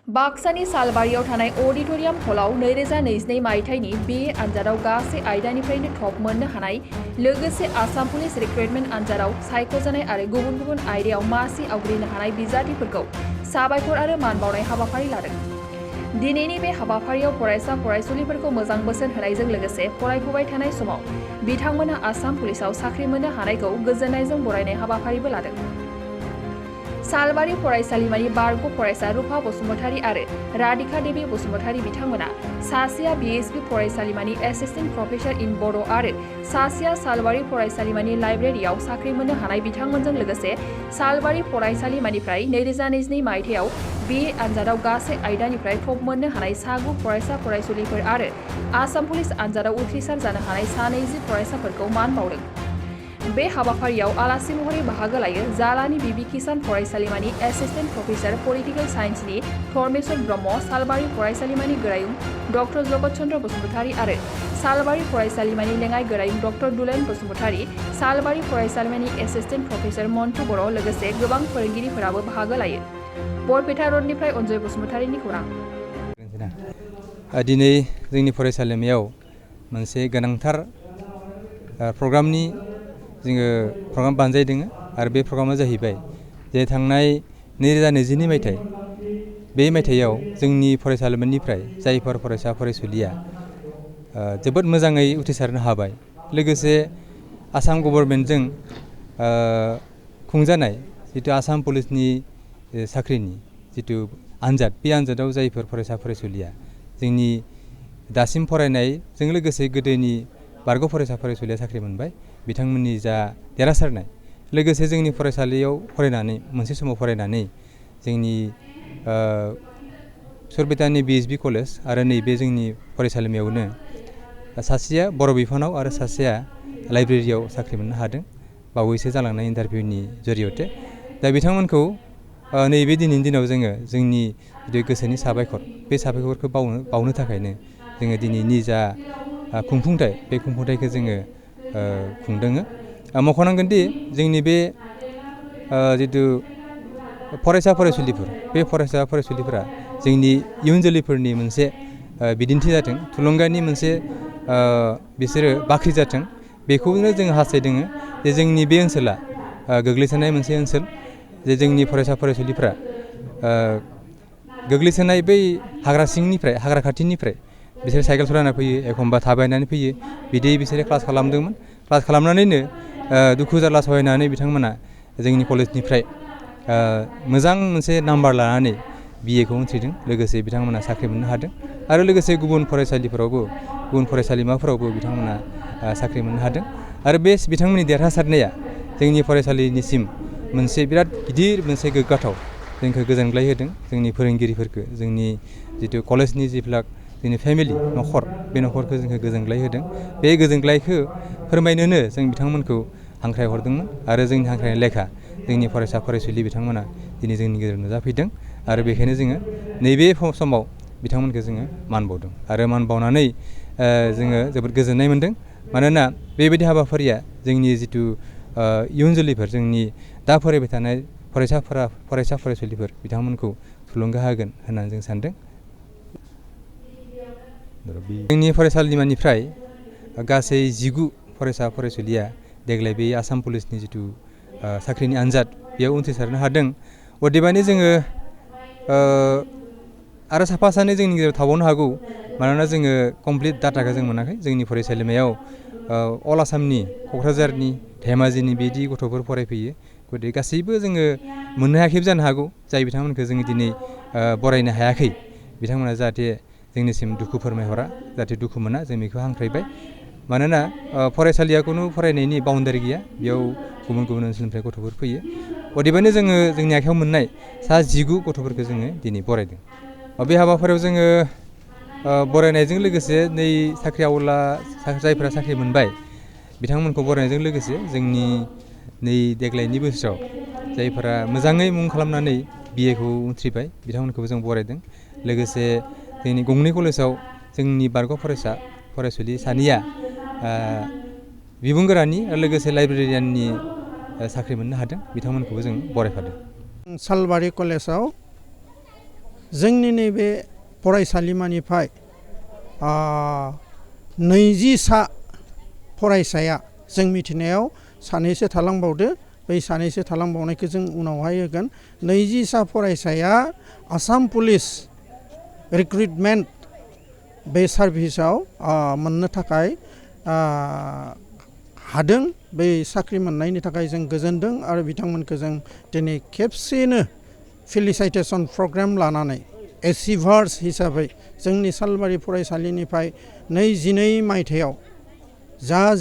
बाक्सानि सालबारियाव थानाय अडिटोरियाम हलाव 2022 मायथाइनि BA आनजादाव गासै आयदानिफ्रायनो टप मोननो हानाय लोगोसे आसाम पुलिस रिक्रुटमेन्ट आनजादाव सायख'जानाय आरो गुबुन गुबुन आयदायाव मासि आवग्रिनो हानाय बिजाथिफोरखौ साबायखर आरो मान बावनाय हाबाफारि लादों। दिनैनि बे हाबाफारियाव फरायसा फरायसुलिफोरखौ मोजां बोसोन होनायजों लोगोसे फरायफुबाय थानाय समाव बिथांमोना आसाम पुलिसाव साख्रि मोननो हानायखौ गोजोननायजों बरायनाय हाबाफारिबो लादों। सालबारि फरायसालिमानि बारग' फरायसा रुफा बसुमतारी आरो राधिका देवी बसुमतारी बिथांमोना सासेया BSB फरायसालिमानि एसिस्टेन्ट प्रफेसर इन बड' आरो सासेया सालबारि फरायसालिमानि लाइब्रेरियाव साख्रि मोननो हानाय बिथांमोनजों लोगोसे सालबारि फरायसालिमानिफ्राय 2022 मायथाइयाव BA आनजादाव गासै आयदानिफ्राय टप मोननो हानाय सागु फरायसा फरायसुलिफोर आरो आसाम पुलिस आनजादाव उथ्रिसार जानो हानाय 20 फरायसाफोरखौ मान बावदों। बे हाबाफारियाव आलासि महरै बाहागो लायो जालानि बिबि किसान फरायसालिमानि एसिस्टेन्ट प्रफेसर पलिटिकेल साइन्सनि धर्मेश्वर ब्रह्म, सालबारि फरायसालिमानि गोरायुं डक्टर जगत चन्द्र बसुमतारी आरो सालबारि फरायसालिमानि लेङाइ गोरायुं डक्टर दुलेन बसुमतारी, सालबारि फरायसालिमानि एसिस्टेन्ट प्रफेसर मन्टु बर' लोगोसे गोबां फोरोंगिरिफोराबो बाहागो लायो। बरपेटा रडनिफ्राय अनजय बसुमतारीनि खौरां। दिनै जोंनि फरायसालिमायाव मोनसे गोनांथार प्रग्रामनि जोङो प्रग्राम बानजायदों आरो बे प्रग्रामा जाहैबाय जे थांनाय 2022 मायथाइ बे मायथाइयाव जोंनि फरायसालिमानिफ्राय जायफोर फरायसा फरायसुलिया जोबोद मोजाङै उथ्रिसारनो हाबाय लोगोसे आसाम गभर्नमेन्टजों खुंजानाय जितु आसाम पुलिसनि साख्रिनि जितु आनजाद बे आनजादाव जायफोर फरायसा फरायसुलिया जोंनि दासिम फरायनायजों लोगोसे गोदोनि बारग' फरायसा फरायसुलिया साख्रि मोनबाय बिथांमोननि जा देरहासारनाय लोगोसे जोंनि फरायसालियाव फरायनानै मोनसे समाव फरायनानै जोंनि सुरपेटानि BSB कलेज आरो नैबे जोंनि फरायसालिमायावनो सासेया बर' बिफानाव आरो सासेया लाइब्रेरियाव साख्रि मोननो हादों बावैसो जालांनाय इन्टारभिउनि जरियते दा बिथांमोनखौ नैबे दिनैनि दिनाव जोङो जोंनि गोसोनि साबायखर बे साबायखरखौ बावनो थाखायनो जोङो दिनैनि जा खुंफुंथाय बे खुंफुंथायखौ जोङो खुंदों। मख'नांगोन दि जोंनि बे जितु फरायसा फरायसुलिफोर बे फरायसा फरायसुलिफोरा जोंनि इयुन जोलैफोरनि मोनसे बिदिन्थि जाथों थुलुंगानि मोनसे बिसोरो बाख्रि जाथों बेखौनो जोङो हास्थायदों जे जोंनि बे ओनसोला गोग्लैसोनाय मोनसे ओनसोल जे जोंनि फरायसा फरायसुलिफ्रा गोग्लैसोनाय बै हाग्रा सिंनिफ्राय हाग्रा खाथिनिफ्राय बिसोर साइकेल सालायना फैयो एखमबा थाबायनानै फैयो बिदि बिसोरो क्लास खालामदोंमोन क्लास खालामनानैनो दुखु जारला सहायनानै बिथांमोना जोंनि कलेजनिफ्राय मोजां मोनसे नाम्बार लानानै BA खौ उथ्रिदों लोगोसे बिथांमोना साख्रि मोननो हादों आरो लोगोसे गुबुन फरायसालिफोरावबो गुबुन फरायसालिमाफोरावबो बिथांमोना साख्रि मोननो हादों आरो बे बिथांमोननि देरहासारनाया जोंनि फरायसालिनिसिम मोनसे बिराद गिदिर मोनसे गोग्गाथाव जोंखौ गोजोनग्लाय होदों जोंनि फोरोंगिरिफोरखौ जोंनि जितु कलेजनि जिफ्लाग जोंनि फेमिलि न'खर बे न'खरखौ जोंखौ गोजोनग्लाय होदों बे गोजोनग्लायखौ फोरमायनोनो जों बिथांमोनखौ हांख्राय हरदोंमोन आरो जोंनि हांख्रायनाय लेखा जोंनि फरायसा फरायसुलि बिथांमोना दिनै जोंनि गेजेराव नुजाफैदों आरो बेखायनो जोङो नैबे समाव बिथांमोनखौ जोङो मान बावदों आरो मान बावनानै जोङो जोबोद गोजोननाय मोनदों मानोना बेबायदि हाबाफारिया जोंनि जितु इयुन जोलैफोर जोंनि दा फरायबाय थानाय फरायसा फरायसुलिफोर बिथांमोनखौ थुलुंगा होगोन होननानै जों सानदों। जोंनि फरायसालिमानिफ्राय गासै 19 फरायसा फरायसुलिया देग्लाय बे आसाम पुलिसनि जितु साख्रिनि आनजाद बेयाव उथ्रिसारनो हादों अदेबानि जोङो आरो साफा सानै जोंनि गेजेराव थाबावनो हागौ मानोना जोङो कमप्लिट डाटाखौ जों मोनाखै जोंनि फरायसालिमायाव अल आसामनि क'क्राझारनि धेमाजिनि बिदि गथ'फोर फरायफैयो गतिके गासैबो जोङो मोननो हायाखैबो जानो हागौ जाय बिथांमोनखौ जोङो दिनै बरायनो हायाखै बिथांमोना जाहाथे जोंनिसिम दुखु फोरमायहरा जाहाथे दुखु मोना जों बेखौ हांख्रायबाय मानोना फरायसालिया खुनु फरायनायनि बाउन्डारि गैया बेयाव गुबुन गुबुन ओनसोलनिफ्राय गथ'फोर फैयो अदेबानि जोङो जोंनि आखायाव मोननाय 19 गथ'फोरखौ जोङो दिनै बरायदों बे हाबाफारियाव जोङो बरायनायजों लोगोसे नै साख्रि आवला जायफोरा साख्रि मोनबाय बिथांमोनखौ बरायनायजों लोगोसे जोंनि नै देग्लायनि बोसोराव जायफोरा मोजाङै मुं खालामनानै BA खौ उथ्रिबाय बिथांमोनखौबो जों बरायदों लोगोसे जोंनि गंनै कलेजाव जोंनि बारग' फरायसा फरायसुलि सानैया बिबुंगोरानि आरो लोगोसे लाइब्रेरियाननि साख्रि मोननो हादों बिथांमोनखौबो जों बरायफादों। सालबारि कलेजाव जोंनि नैबे फरायसालिमानिफ्राय 20सा फरायसाया जों मिथिनायाव सानैसो थालांबावदो बै सानैसो थालांबावनायखौ जों उनावहाय होगोन 20सा फरायसाया आसाम पुलिस रिक्रुटमेन्ट बे सार्भिसाव मोननो थाखाय हादों बै साख्रि मोननायनि थाखाय जों गोजोनदों आरो बिथांमोनखौ जों दिनै खेबसेनो फेलिसाइटेसन प्रग्राम लानानै एचिभार्स हिसाबै जोंनि सालबारि फरायसालिनिफ्राय 2022 मायथाइयाव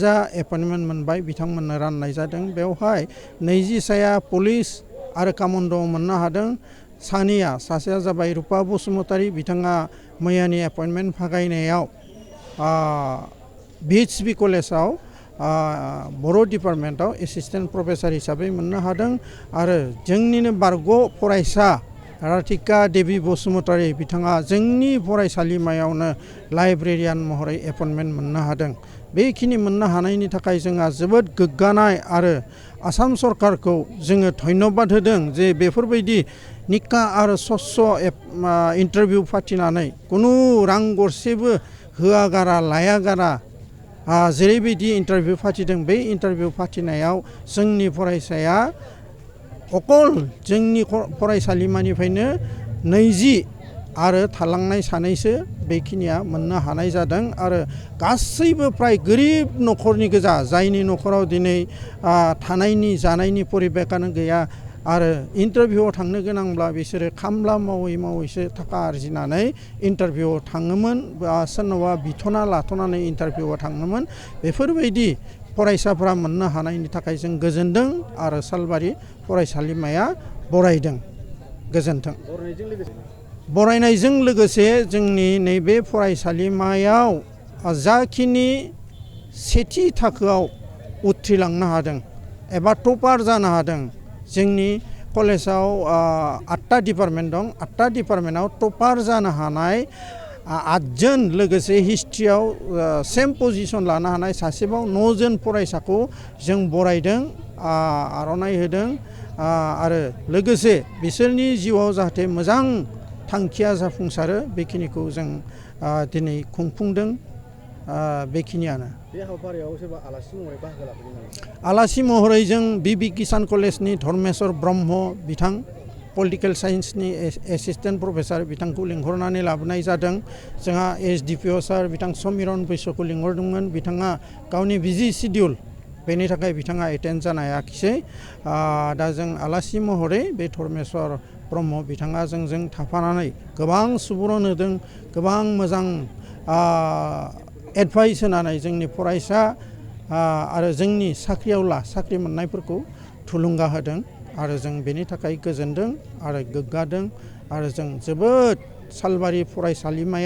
जा एपइन्टमेन्ट मोनबाय बिथांमोननो राननाय जादों। बेवहाय 20साया पुलिस आरो कामान्ड'आव मोननो हादों। सासेया जाबाय रुपा बसुमतारी, बिथाङा मैयानि एपइन्टमेन्ट फागायनायाव BHB कलेजाव बर' डिपार्टमेन्टआव एसिस्टेन्ट प्रफेसार हिसाबै मोननो हादों आरो जोंनिनो बारग' फरायसा राधिका देबि बसुमतारी बिथाङा जोंनि फरायसालिमायावनो लाइब्रेरियान महरै एपइन्टमेन्ट मोननो हादों। बेखिनि मोननो हानायनि थाखाय जोंहा जोबोद गोग्गानाय आरो आसाम सरकारखौ जोङो धन्यबाद होदों जे बेफोरबायदि निका आरो स्व इन्टारभिउ फाथिनानै खुनु रां गरसेबो होआगारा लायागारा जेरैबायदि इन्टारभिउ फाथिदों बे इन्टारभिउ फाथिनायाव जोंनि फरायसाया अकल जोंनि फरायसालिमानिफ्रायनो 20 आरो थालांनाय सानैसो बेखिनिया मोननो हानाय जादों आरो गासैबो फ्राय गोरिब न'खरनि गोजा जायनि न'खराव दिनै थानायनि जानायनि परिबेखानो गैया आरो इन्टारभिउआव थांनो गोनांब्ला बिसोरो खामला मावैसो थाखा आरजिनानै इन्टारभिउआव थाङोमोन बा सोरनावबा बिथ'ना लाथ'नानै इन्टारभिउआव थाङोमोन। बेफोरबायदि फरायसाफोरा मोननो हानायनि थाखाय जों गोजोनदों आरो सालबारि फरायसालिमाया बरायदों। गोजोन्थों। बरायनायजों लोगोसे जोंनि नैबे फरायसालिमायाव जाखिनि सेथि थाखोआव उथ्रिलांनो हादों एबा टपार जानो हादों, जोंनि कलेजाव 8टा डिपार्टमेन्ट दं। 8टा डिपार्टमेन्टआव टपार जानो हानाय 8 जन लोगोसे हिस्ट्रियाव सेम पजिसन लानो हानाय सासेबाव 9 जन फरायसाखौ जों बरायदों, आर'नाइ होदों आरो लोगोसे बिसोरनि जिउआव जाहाथे मोजां थांखिया जाफुंसारो बेखिनिखौ जों दिनै खुंफुंदों। बेखिनियानो। बे हाबाफारियाव सोरबा आलासि महरै बाहागो लाफैदों नामा? आलासि महरै जों BB किसान कलेजनि धर्मेश्वर ब्रह्म बिथां पलिटिकेल साइन्सनि एसिस्टेन्ट प्रफेसार बिथांखौ लिंहरनानै लाबोनाय जादों। जोंहा SDPO सार बिथां समिरन बैस'खौ लिंहरदोंमोन। बिथाङा गावनि बिजि सिडिउल बेनि थाखाय बिथाङा एटेन्ड जानो हायाखिसै। दा जों आलासि महरै बे धर्मेश्वर ब्रह्म बिथाङा जोंजों थाफानानै गोबां सुबुरुन होदों, गोबां मोजां एडभाइस होनानै जोंनि फरायसा आरो जोंनि साख्रि मोननायफोरखौ थुलुंगा होदों आरो जों बेनि थाखाय गोजोनदों आरो गोग्गादों आरो जों जोबोद सालबारि फरायसालिमा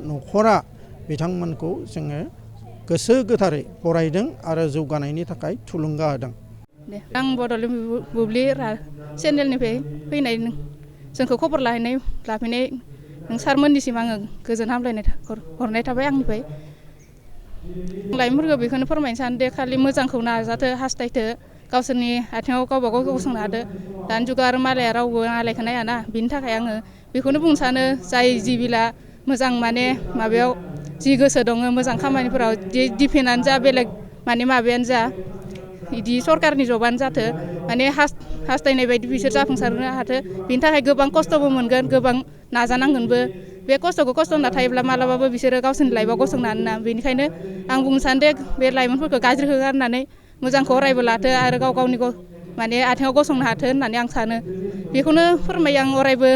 न'खरा बिथांमोनखौ जोङो गोसो गोथारै बरायदों आरो जौगानायनि थाखाय थुलुंगा होदों। आं बड'लेण्ड बुब्लि चेनेलनिफ्राय फैनाय जोंखौ खबर लाफैनाय सारमोननिसिम आङो गोजोन हामलायनाय हरनाय थाबाय आंनिफ्राय। लाइमोनफोरखौ बेखौनो फोरमायनो सानदे खालि मोजांखौ नाजाथो, हास्थायथो, गावसोरनि आथिङाव गावबा गाव गसंनो हादो। दानि जुगाव आरो मालाया रावबो मालायखौ नायाना, बिनि थाखाय आङो बेखौनो बुंनो सानो जाय जिबिला मोजां माने माबायाव जि गोसो दङ मोजां खामानिफोराव डिफेन्सआनो जा बेलेग माने माबायानो जा बिदि सरकारनि जबानो जाथो माने हास्थायनाय बायदि बिसोर जाफुंसारनो हाथो। बिनि थाखाय गोबां खस्थ'बो मोनगोन, गोबां नाजानांगोनबो। बे खस्थ'खौ खस्थ' होनना थायोब्ला मालाबाबो बिसोरो गावसोरनि लाइफआव गसंनो हानो ना। बेनिखायनो आं बुंनो सानदे बे लाइमोनफोरखौ गाज्रि होगारनानै मोजांखौ अरायबो लाथो आरो गाव गावनि माने आथिङाव गसंनो हाथो होननानै आं सानो। बेखौनो फोरमायो आं अरायबो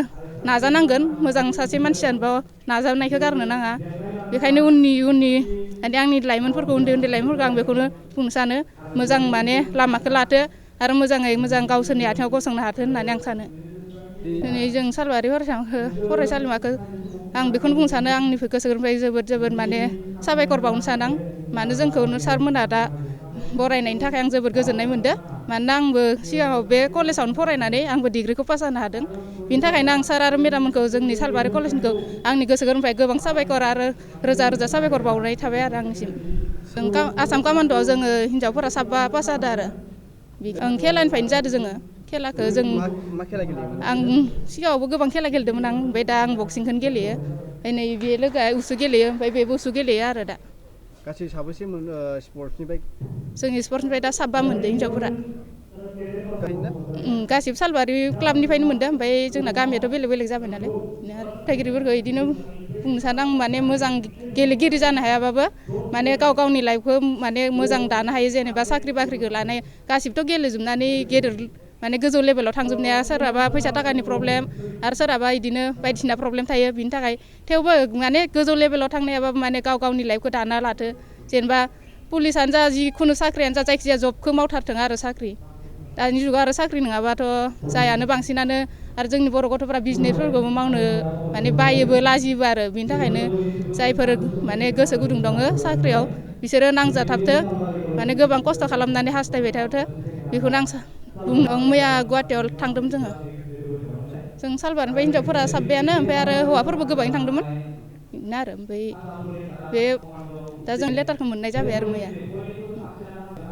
नाजानांगोन, मोजां सासे मानसि जानोबा नाजानायखौ गारनो नाङा। बेखायनो उननि माने आंनि लाइमोनफोरखौ उन्दै लाइमोनफोरखौ आं बेखौनो बुंनो सानो मोजां माने लामाखौ लाथो आरो मोजाङै मोजां गावसोरनि आथिङाव गसंनो हाथो होननानै आं सानो। दिनै जों सालबारि फरायसालिमाखौ आं बेखौनो बुंनो सानो आंनि गोसो गोरबोनिफ्राय जोबोद माने साबायखर बावनो सानो आं। मानो जोंखौ सारमोनहा दा बरायनायनि थाखाय आं जोबोद गोजोननाय मोनदों। मानोना आंबो सिगाङाव बे कलेजावनो फरायनानै आंबो डिग्रिखौ पास जानो हादों। बिनि थाखायनो आं सार आरो मेडाममोनखौ जोंनि सालबारि कलेजनिखौ आंनि गोसो गोरबोनिफ्राय गोबां साबायखर आरो रोजा साबायखर बावनाय थाबाय आरो आंनिसिम। जों आसाम कामान्ड'आव जोङो हिन्जावफोरा 7 पास जादों आरो खेलानिफ्रायनो जादों जोङो। खेलाखौ जों मा खेला गेलेयोमोन आं सिगाङावबो गोबां खेला गेलेदोंमोन आं ओमफ्राय दा आं बक्सिंखौनो गेलेयो ओमफ्राय नै बे लोगोआ उसु गेलेयो ओमफ्राय बे उसु गेलेयो आरो दा गासै साबेसे स्पर्ट्सनिफ्राय जोंनि स्पर्ट्सनिफ्राय दा 7 मोनदों हिन्जावफोरा गाइना गासिबो सालबारि क्लाबनिफ्रायनो मोनदों ओमफ्राय जोंना गामियाथ' बेलेग बेलेग जाबाय नालाय बिदिनो आरो फोथायगिरिफोरखौ बिदिनो बुंनो सानो आं माने मोजां गेलेगिरि जानो हायाबाबो माने गाव गावनि लाइफखौ माने मोजां दानो हायो जेनेबा साख्रि बाख्रिखौ लानाय गासिबोथ' गेलेजोबनानै गेदेर माने गोजौ लेभेलाव थांजोबनाया सोरहाबा फैसा थाखानि प्रब्लेम आरो सोरहाबा बिदिनो बायदिसिना प्रब्लेम थायो बिनि थाखाय थेवबो माने गोजौ लेभेलाव थांनायाबाबो माने गाव गावनि लाइफखौ दाना लाथो जेनेबा पुलिसानो जा जिखुनु साख्रियानो जा जायखिजाया जबखौ मावथारथों आरो साख्रि दानि जुगाव आरो साख्रि नङाबाथ' जायानो बांसिनानो आरो जोंनि बर' गथ'फ्रा बिजनेसफोरखौबो मावनो माने बायोबो लाजियोबो आरो बिनि थाखायनो जायफोर माने गोसो गुदुं दङ साख्रियाव बिसोरो नांजाथाबथो माने गोबां खस्थ' खालामनानै हास्थायबाय थाथो बेखौनो आं बुंनो मैया गुवाहाटियाव थांदोंमोन जों सालबारिनिफ्राय हिन्जावफोरा 7 ओमफ्राय आरो हौवाफोरबो गोबाङै थांदोंमोन बिदिनो आरो ओमफ्राय बे दा जों लेटारखौ मोननाय जाबाय आरो मैया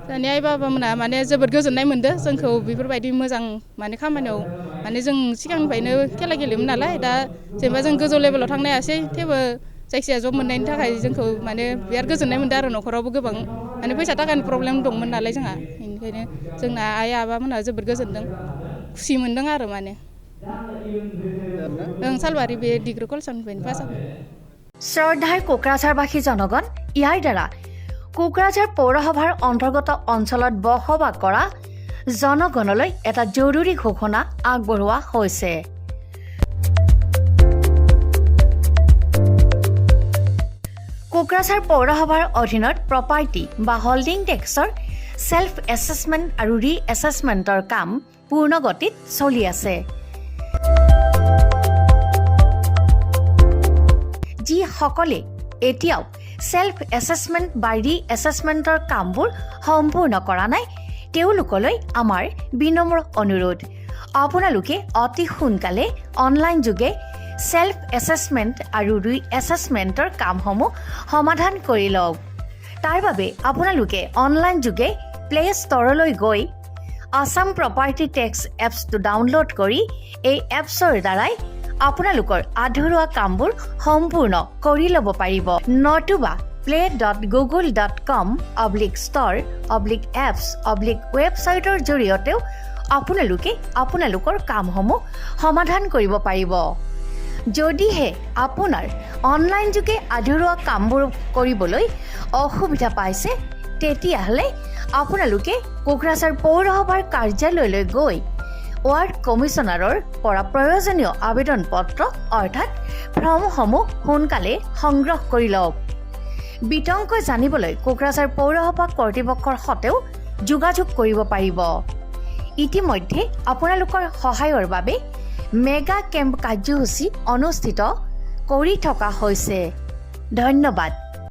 दानि आइ बाबामोना माने जोबोद गोजोननाय मोनदों जोंखौ बेफोरबायदि मोजां माने खामानियाव माने जों सिगांनिफ्रायनो खेला गेलेयोमोन नालाय दा जेनेबा जों गोजौ लेभेलाव थांनो हायासै थेवबो जायखिजाया जब मोननायनि थाखाय जोंखौ माने बिराद गोजोननाय मोनदों आरो न'खरावबो गोबां माने फैसा थाखानि प्रब्लेम दंमोन नालाय जोंहा बेनिखायनो जोंना आइ आबामोनहा जोबोद गोजोनदों खुसि मोनदों आरो माने सालबारि बे डिग्री कलेजनिफ्रायनो पास जाबाय শ্ৰদ্ধাৰ কোকৰাঝাৰবাসী জনগণ ইয়াৰ দ্বাৰা কোকৰাঝাৰ পৌৰসভাৰ অন্তৰ্গত অঞ্চলত বসবাস কৰা জনগণলৈ এটা জৰুৰী ঘোষণা আগবঢ়োৱা হৈছে কোকৰাঝাৰ পৌৰসভাৰ অধীনত প্ৰপাৰ্টি বা হোল্ডিং টেক্সৰ সেলফ এছেছমেণ্ট আৰু ৰি এছেছমেণ্টৰ কাম পূৰ্ণ গতিত চলি আছে যি সকলে এতিয়াও সেলফ এছেছমেণ্ট বা ৰি এছেছমেণ্টৰ কামবোৰ সম্পূৰ্ণ কৰা নাই তেওঁলোকলৈ আমাৰ বিনম্ৰ অনুৰোধ আপোনালোকে অতি সোনকালে অনলাইন যোগে সেলফ এছেছমেণ্ট আৰু ৰি এছেছমেণ্টৰ কামসমূহ সমাধান কৰি লওক তাৰ বাবে আপোনালোকে অনলাইন যোগে প্লে ষ্টৰলৈ গৈ আসাম প্ৰপাৰ্টি টেক্স এপছটো ডাউনলোড কৰি এই এপছৰ দ্বাৰাই আপোনালোকৰ আধৰুৱা কামবোৰ সম্পূৰ্ণ কৰি ল'ব পাৰিব নতুবা play.google.com/store/apps/ৱেবছাইটৰ জৰিয়তেও আপোনালোকে আপোনালোকৰ কামসমূহ সমাধান কৰিব পাৰিব যদিহে আপোনাৰ অনলাইন যোগে আধৰুৱা কামবোৰ কৰিবলৈ অসুবিধা পাইছে তেতিয়াহ'লে আপোনালোকে কোকৰাঝাৰ পৌৰসভাৰ কাৰ্যালয়লৈ গৈ ৱাৰ্ড কমিছনাৰৰ পৰা প্ৰয়োজনীয় আবেদন পত্ৰ অৰ্থাৎ ফৰ্মসমূহ সোনকালে সংগ্ৰহ কৰি লওক বিতংকৈ জানিবলৈ কোকৰাঝাৰ পৌৰসভা কৰ্তৃপক্ষৰ সৈতেও যোগাযোগ কৰিব পাৰিব ইতিমধ্যে আপোনালোকৰ সহায়ৰ বাবে মেগা কেম্প কাৰ্যসূচী অনুষ্ঠিত কৰি থকা হৈছে ধন্যবাদ